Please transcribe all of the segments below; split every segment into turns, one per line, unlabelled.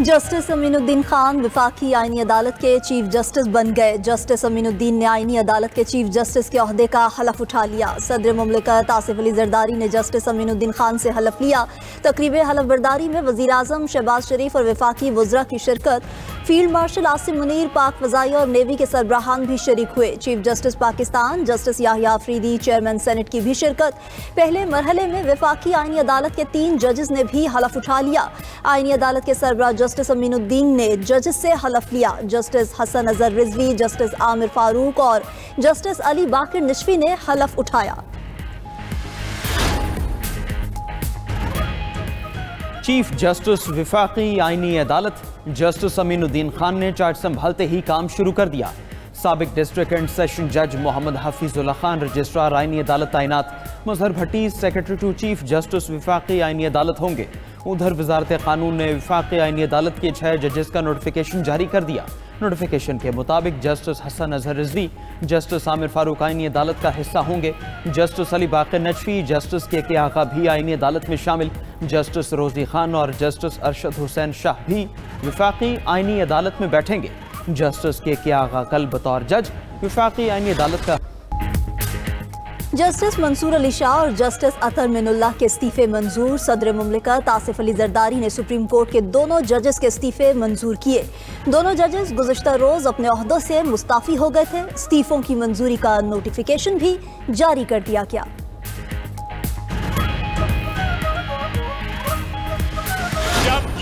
Justice Aminuddin Khan वफाकी आईनी अदालत के चीफ जस्टिस बन गए। जस्टिस अमीनुद्दीन ने आईनी अदालत के चीफ जस्टिस के ओहदे का हलफ उठा लिया। सदर मुमलिकत आसिफ अली जरदारी ने जस्टिस अमीनुद्दीन खान से हलफ लिया। तकरीब हलफ बर्दारी में वज़ीर आज़म शहबाज शरीफ और वफाकी वज़रा की शिरकत। फील्ड मार्शल आसिम मुनीर, पाक फ़ज़ाइया और नेवी के सरबराहान भी शरीक हुए। Chief justice Pakistan justice Yahya Afridi, chairman senate की भी शिरकत। पहले मरहले में वफाकी आईनी अदालत के 3 जजेस ने भी हलफ उठा लिया। आईनी अदालत के सरबराह जस्टिस अमीनुद्दीन ने जजेस से हलफ लिया। जस्टिस हसन अजहर रिजवी, जस्टिस आमिर फारूक और जस्टिस अली बाकिर निशफी ने हलफ उठाया।
चीफ जस्टिस वफाकी आईनी अदालत जस्टिस अमीनुद्दीन खान ने चार्ज संभालते ही काम शुरू कर दिया। साबिक डिस्ट्रिक्ट एंड सेशन जज मोहम्मद हफीजुल्लाह खान रजिस्ट्रार आईनी अदालत तैनात। मजहर भट्टी सेक्रेटरी टू चीफ जस्टिस वफाकी आईनी अदालत होंगे। उधर वजारत कानून ने वफाकी आईनी अदालत के 6 जजेस का नोटिफिकेशन जारी कर दिया। नोटिफिकेशन के मुताबिक जस्टिस हसन अजहर रिजवी जस्टिस आमिर फारूक आईनी अदालत का हिस्सा होंगे। जस्टिस अली बाकिर नजफी, जस्टिस के आका भी आईनी अदालत में शामिल। जस्टिस रोजी खान और जस्टिस अरशद हुसैन शाह भी वफाकी आईनी अदालत में बैठेंगे। जस्टिस के आका कल बतौर जज वफाकी आईनी अदालत का।
जस्टिस मंसूर अली शाह और जस्टिस अतर मिनुल्लाह के इस्तीफे मंजूर। सदर मुमलिकत आसिफ अली जरदारी ने सुप्रीम कोर्ट के दोनों जजेस के इस्तीफे मंजूर किए। दोनों जजेस गुज़श्ता रोज अपने ओहदों से मुस्ताफी हो गए थे। इस्तीफों की मंजूरी का नोटिफिकेशन भी जारी कर दिया गया।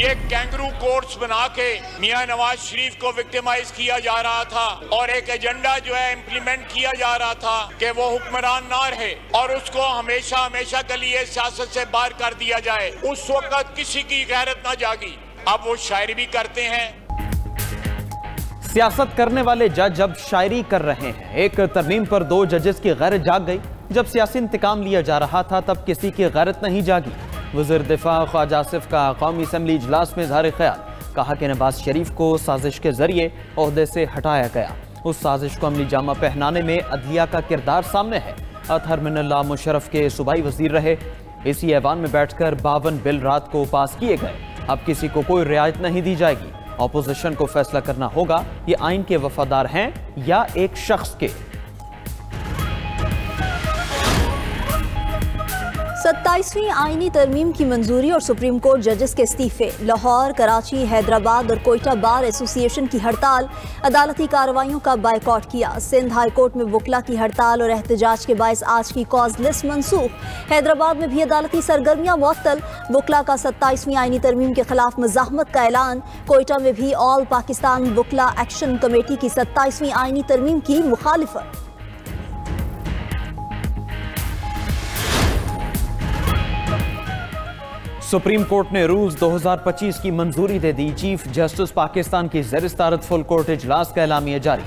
ये कैंगरू कोर्ट्स बना के मियां नवाज शरीफ को विक्टिमाइज किया जा रहा था और एक एजेंडा जो है इम्प्लीमेंट किया जा रहा था कि वो हुक्मरान ना रहे और उसको हमेशा हमेशा के लिए सियासत से बाहर कर दिया जाए। उस वक्त किसी की गैरत ना जागी। अब वो शायरी भी करते हैं।
सियासत करने वाले जज अब शायरी कर रहे हैं। एक तरमीम पर 2 जजेस की गैरत जाग गई। जब सियासी इंतकाम लिया जा रहा था तब किसी की गैरत नहीं जागी। वज़ीर दिफा ख्वाजा आसिफ का कौमी असम्बली इजलास में इज़हार ख्याल, कहा कि नवाज शरीफ को साजिश के जरिए ओहदे से हटाया गया। उस साजिश को अमली जामा पहनाने में अदलिया का किरदार सामने है। अतहर मिनल्लाह मुशर्रफ के सूबाई वजीर रहे। इसी ऐवान में बैठकर 52 बिल रात को पास किए गए। अब किसी को कोई रियायत नहीं दी जाएगी। अपोजिशन को फैसला करना होगा ये आइन के वफादार हैं या एक शख्स के।
27वीं आईनी तरमीम की मंजूरी और सुप्रीम कोर्ट जजेस के इस्तीफे। लाहौर, कराची, हैदराबाद और कोयटा बार एसोसिएशन की हड़ताल। अदालती कार्रवाइयों का बायकॉट किया। सिंध हाई कोर्ट में वकला की हड़ताल और एहतजाज के बायस आज की कॉज लिस्ट मनसूख। हैदराबाद में भी अदालती सरगर्मियां मुअत्तल। वकला का 27वीं आईनी तरमीम के खिलाफ मज़ाहमत का ऐलान। कोयटा में भी ऑल पाकिस्तान वकला एक्शन कमेटी की 27वीं आईनी तरमीम की मुखालिफत।
सुप्रीम कोर्ट ने रूल्स 2025 की मंजूरी दे दी। चीफ जस्टिस पाकिस्तान की ज़ेर-ए-सदारत फुल कोर्ट इजलास का एलामिया जारी।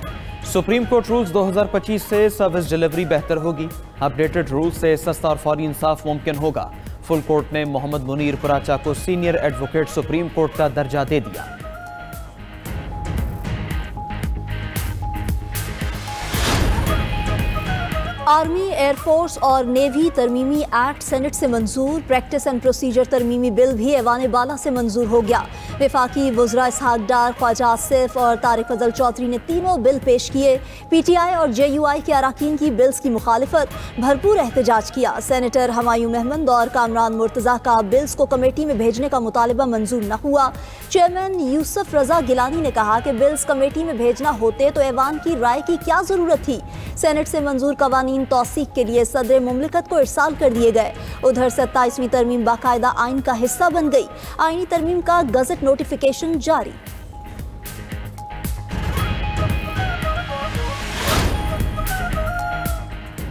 सुप्रीम कोर्ट रूल्स 2025 से सर्विस डिलीवरी बेहतर होगी। अपडेटेड रूल्स से सस्ता और फौरी इंसाफ मुमकिन होगा। फुल कोर्ट ने मोहम्मद मुनीर पुराचा को सीनियर एडवोकेट सुप्रीम कोर्ट का दर्जा दे दिया।
आर्मी, एयरफोर्स और नेवी तरमीमी एक्ट सेनेट से मंजूर। प्रैक्टिस एंड प्रोसीजर तरमीमी बिल भी ऐवान बाला से मंजूर हो गया। वफाकी वज़रा इसहाक डार, ख्वाजा आसिफ और तारिक फजल चौधरी ने तीनों बिल पेश किए। PTI और JUI के अराकीन की बिल्स की मुखालिफत, भरपूर एहतजाज किया। सेनेटर हमायूं महमद और कामरान मुर्तज़ा का बिल्स को कमेटी में भेजने का मुतालबा मंजूर न हुआ। चेयरमैन यूसुफ रजा गिलानी ने कहा कि बिल्स कमेटी में भेजना होते तो ऐवान की राय की क्या जरूरत थी। सेनेट से मंजूर कवानीन तौसीक के लिए सदर मुमलिकत को इरसाल कर दिए गए। उधर 27वीं तरमीम बाकायदा आइन का हिस्सा बन गई। आइनी तरमीम का गजट नोटिफिकेशन जारी।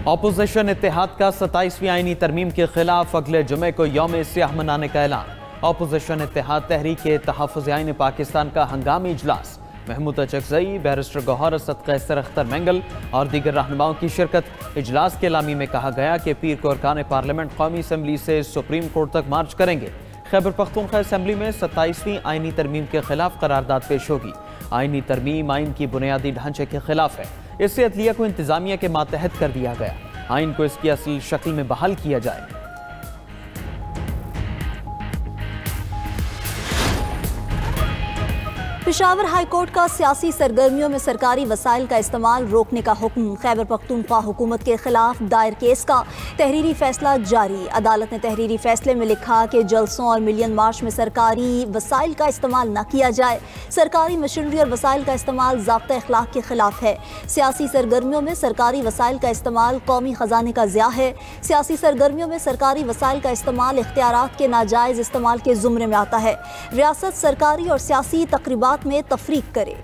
अपोजिशन इत्तेहाद का 27वीं आइनी तरमीम के खिलाफ अगले जुमे को यौम सियाह मनाने का ऐलान। अपोजिशन इत्तेहाद तहरीक तहफ़्फ़ुज़ आइन पाकिस्तान का हंगामी इजलास। महमूद अचकज़ई, बैरिस्टर गौहर, सदक़ा अख्तर मेंगल और दीगर रहनुमाओं की शिरकत। इजलास के लामी में कहा गया कि पीर को अरकान पार्लियामेंट कौमी असम्बली से सुप्रीम कोर्ट तक मार्च करेंगे। खैबर पख्तूनख्वा असम्बली में 27वीं आइनी तरमीम के खिलाफ करारदाद पेश होगी। आइनी तरमीम आइन की बुनियादी ढांचे के खिलाफ है। इससे अदलिया को इंतजामिया के मातहत कर दिया गया। आइन को इसकी असल शक्ल में बहाल किया जाए।
पेशावर हाई कोर्ट का सियासी सरगर्मियों में सरकारी वसाइल का इस्तेमाल रोकने का हुक्म। खैबर पख्तूनख्वा हुकूमत के खिलाफ दायर केस का तहरीरी फैसला जारी। अदालत ने तहरीरी फैसले में लिखा कि जलसों और मिलियन मार्च में सरकारी वसाइल का इस्तेमाल न किया जाए। सरकारी मशीनरी और वसाइल का इस्तेमाल ज़ाब्ता अखलाक के खिलाफ है। सियासी सरगर्मियों में सरकारी वसाइल का इस्तेमाल कौमी खजाने का ज़िया है। सियासी सरगर्मियों में सरकारी वसाइल का इस्तेमाल इख्तियारात के नाजायज़ इस्तेमाल के ज़ुमरे में आता है। रियासत सरकारी और सियासी तकरीबात में तफरीक करे।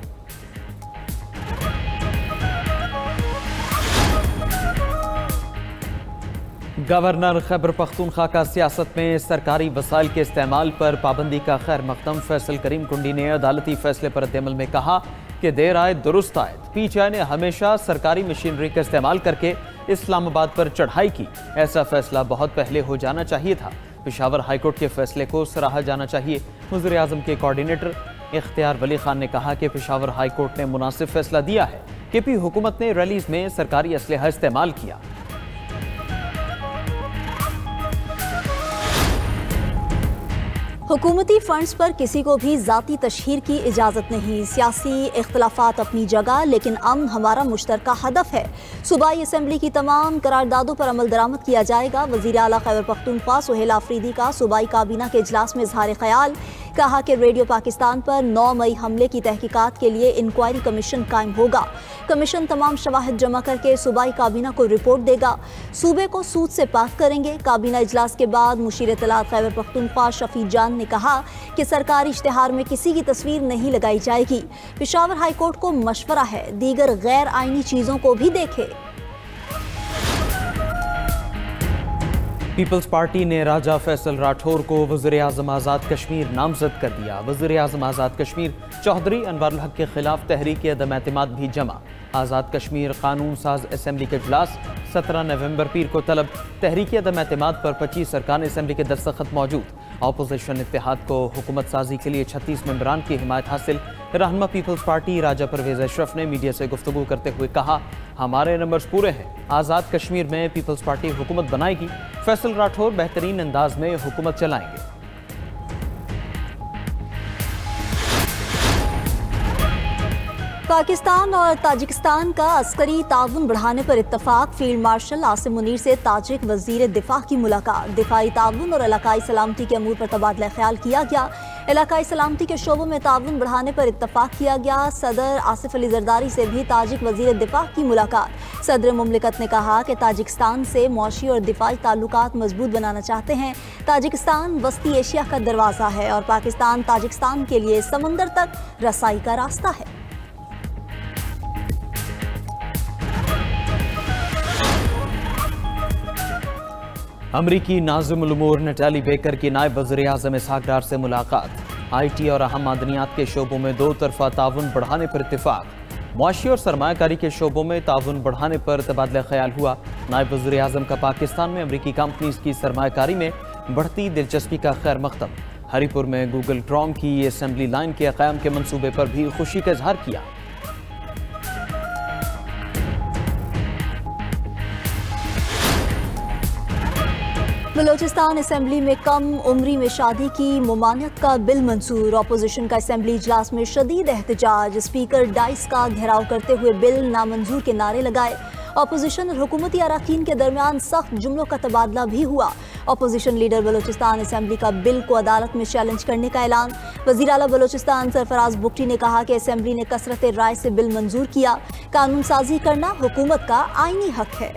गवर्नर खैबर पख्तूनख्वा का सियासत में सरकारी वसाइल के इस्तेमाल पर पाबंदी का खैर मकदम फैसल करीम कुंडी ने अदालती फैसले पर रद्द-ए-अमल में कहा कि देर आए दुरुस्त आए। पीटीआई ने हमेशा सरकारी मशीनरी का इस्तेमाल करके इस्लामाबाद पर चढ़ाई की। ऐसा फैसला बहुत पहले हो जाना चाहिए था। पेशावर हाईकोर्ट के फैसले को सराहा जाना चाहिए। वज़ीर-ए-आज़म के कोऑर्डिनेटर इख्तियार वली खान ने कहा कि पेशावर हाई कोर्ट ने मुनासिब फैसला दिया है। केपी हुकूमत ने रैलीज में सरकारी असलहा इस्तेमाल किया।
हुकूमती फंड्स पर किसी को भी जाती तशहीर की इजाज़त नहीं। सियासी इख्तलाफात अपनी जगह, लेकिन अमन हमारा मुश्तरका हदफ है। सूबाई असम्बली की तमाम करारदादों पर अमल दरामद किया जाएगा। वज़ीर आला खैबर पख्तूनख्वा सुहेल आफरीदी का सूबाई काबीना के इजलास में इजहार ख्याल। कहा कि रेडियो पाकिस्तान पर 9 मई हमले की तहकीकात के लिए इंक्वायरी कमीशन कायम होगा। कमीशन तमाम शवाहिद जमा करके सूबाई काबीना को रिपोर्ट देगा। सूबे को सूद से पाक करेंगे। काबीना इजलास के बाद मुशीर इत्तलात खैबर पख्तूनख्वा शफी जान ने कहा कि सरकारी इश्तिहार में किसी की तस्वीर नहीं लगाई जाएगी। पेशावर हाई कोर्ट को मशवरा है दीगर गैर आईनी चीजों को भी देखे।
पीपल्स पार्टी ने राजा फैसल राठौर को वज़ीर-ए-आज़म आज़ाद कश्मीर नामजद कर दिया। वज़ीर-ए-आज़म आज़ाद कश्मीर चौधरी अनवारुल हक के खिलाफ तहरीक अदम-ए-एतमाद भी जमा। आज़ाद कश्मीर कानून साज असम्बली के इजलास 17 नवंबर पीर को तलब। तहरीक अदम-ए-एतमाद पर 25 अरकान असम्बली के दस्तखत मौजूद। अपोजिशन इत्तेहाद को हुकूमत साजी के लिए 36 मेंबरान की हिमायत हासिल। रहनुमा पीपल्स पार्टी राजा परवेज अशरफ ने मीडिया से गुफ्तगू करते हुए कहा, हमारे नंबर्स पूरे हैं। आज़ाद कश्मीर में पीपल्स पार्टी हुकूमत बनाएगी। फैसल राठौर बेहतरीन अंदाज में हुकूमत चलाएंगे।
पाकिस्तान और ताजिकिस्तान का अस्करी ताउन बढ़ाने पर इत्तफाक। फील्ड मार्शल आसिम मुनीर से ताजिक वजीर दिफा की मुलाकात। दिफाई ताउन और इलाकाई सलामती के अमूर पर तबादला ख्याल किया गया। इलाकाई सलामती के शोबों में ताउन बढ़ाने पर इत्तफाक किया गया। सदर आसिफ अली जरदारी से भी ताजिक वजीर दिफा की मुलाकात। सदर मुमलिकत ने कहा कि ताजिकिस्तान से मौशी और दिफाई ताल्लुकात मजबूत बनाना चाहते हैं। ताजिकिस्तान वस्ती एशिया का दरवाज़ा है और पाकिस्तान ताजिकिस्तान के लिए समंदर तक रसाई का रास्ता है।
अमरीकी नाज़िमुल उमूर नटाली बेकर की नायब वज़ीर-ए-आज़म इसहाक डार से मुलाकात। IT और अहम मादनियात के शोबों में 2 तरफ़ा ताउन बढ़ाने पर इत्तिफाक। मुआशी और सरमायाकारी के शोबों में ताउन बढ़ाने पर तबादला ख्याल हुआ। नायब वज़ीर-ए-आज़म का पाकिस्तान में अमरीकी कंपनीज की सरमायाकारी में बढ़ती दिलचस्पी का खैर मकदम। हरीपुर में गूगल क्रोम की असम्बली लाइन के क़याम के मनसूबे पर भी खुशी का इजहार किया।
बलोचिस्तान असम्बली में कम उम्री में शादी की मुमानियत का बिल मंजूर। अपोजिशन का असम्बली इजलास में शदीद एहतजाज। स्पीकर डाइस का घेराव करते हुए बिल नामंजूर के नारे लगाए। अपोजिशन और हुकूमती अराकीन के दरमियान सख्त जुमलों का तबादला भी हुआ। अपोजिशन लीडर बलोचिस्तान असम्बली का बिल को अदालत में चैलेंज करने का ऐलान। वज़ीर आला बलोचिस्तान सरफराज बुगटी ने कहा कि असम्बली ने कसरत राय से बिल मंजूर किया। कानून साजी करना हुकूमत का आईनी हक है।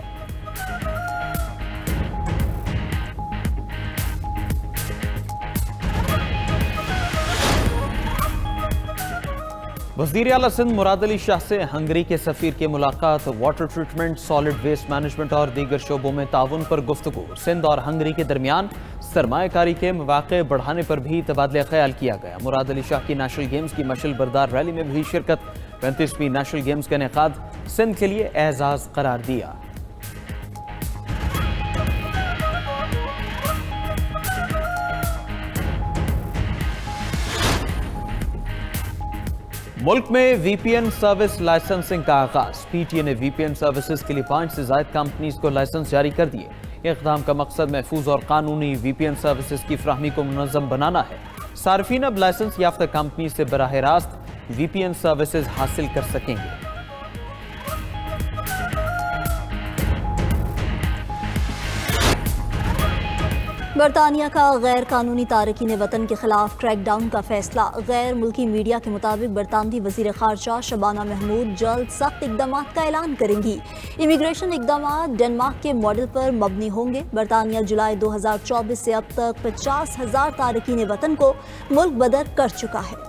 वज़ीर आला सिंध मुराद अली शाह से हंगरी के सफ़ीर की मुलाकात। Water treatment, solid waste management और दीगर शोबों में ताउन पर गुफ्तगू। सिंध और हंगरी के दरमियान सरमायाकारी के मौक़े बढ़ाने पर भी तबादला ख्याल किया गया। मुराद अली शाह की नेशनल गेम्स की मशल बरदार रैली में भी शिरकत। 35वीं नेशनल गेम्स का इनेकाद सिंध के लिए एजाज़ करार दिया। मुल्क में VPN सर्विस लाइसेंसिंग का आगाज। PTA ने VPN सर्विसेज के लिए 5 से ज़ायद कंपनीज को लाइसेंस जारी कर दिए। इक़दाम का मकसद महफूज और कानूनी VPN सर्विसेज की फ्राहमी को मुनज़्ज़म बनाना है। सार्फिन अब लाइसेंस याफ्ता कंपनी से बराह रास्त VPN सर्विसेज हासिल कर सकेंगे।
बरतानिया का गैर कानूनी तारकीन वतन के खिलाफ क्रैकडाउन का फैसला। गैर मुल्की मीडिया के मुताबिक बरतानवी वजीर खारजा शबाना महमूद जल्द सख्त इकदाम का ऐलान करेंगी। इमिग्रेशन इकदाम डेनमार्क के मॉडल पर मबनी होंगे। बरतानिया जुलाई 2024 से अब तक 50,000 तारकीन वतन को मुल्क बदर कर चुका है।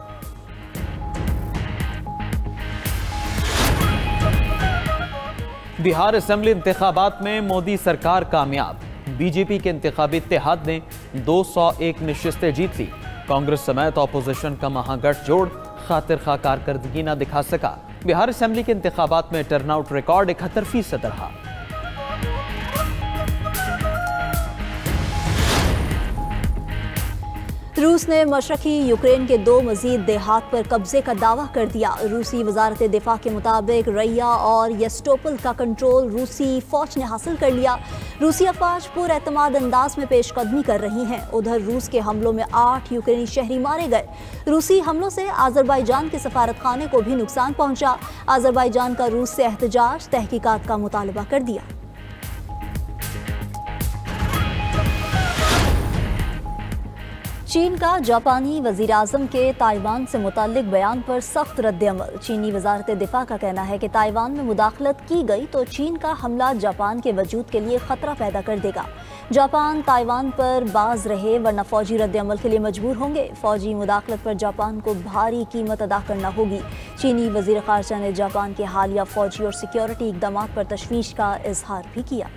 बिहार असेंबली इंतखाबात में मोदी सरकार कामयाब। बीजेपी के इंतखाबी इत्तेहाद ने 201 नशिस्तें जीत ली। कांग्रेस समेत अपोजिशन का महागठजोड़ खातिर खा कारकर्दगी न दिखा सका। बिहार असेंबली के इंतखाबात में टर्नआउट रिकॉर्ड 71% रहा।
रूस ने मशरकी यूक्रेन के 2 मजीद देहात पर कब्जे का दावा कर दिया। रूसी वजारत दिफा के मुताबिक रैया और यस्टोपल का कंट्रोल रूसी फौज ने हासिल कर लिया। रूसी अफवाज पुरएतमाद अंदाज में पेशकदमी कर रही हैं। उधर रूस के हमलों में 8 यूक्रेनी शहरी मारे गए। रूसी हमलों से आज़रबाईजान के सफारत खाने को भी नुकसान पहुंचा। आज़रबाईजान का रूस से एहतजाज, तहकीकात का मुतालबा कर दिया। चीन का जापानी वजीर आज़म के ताइवान से मुताल्लिक बयान पर सख्त रद्द-ए-अमल। चीनी वजारत दिफा का कहना है कि ताइवान में मुदाखलत की गई तो चीन का हमला जापान के वजूद के लिए खतरा पैदा कर देगा। जापान ताइवान पर बाज रहे वरना फौजी रद्द-ए-अमल के लिए मजबूर होंगे। फौजी मुदाखलत पर जापान को भारी कीमत अदा करना होगी। चीनी वजीर खारजा ने जापान के हालिया फौजी और सिक्योरिटी इकदामात पर तशवीश का इजहार भी किया।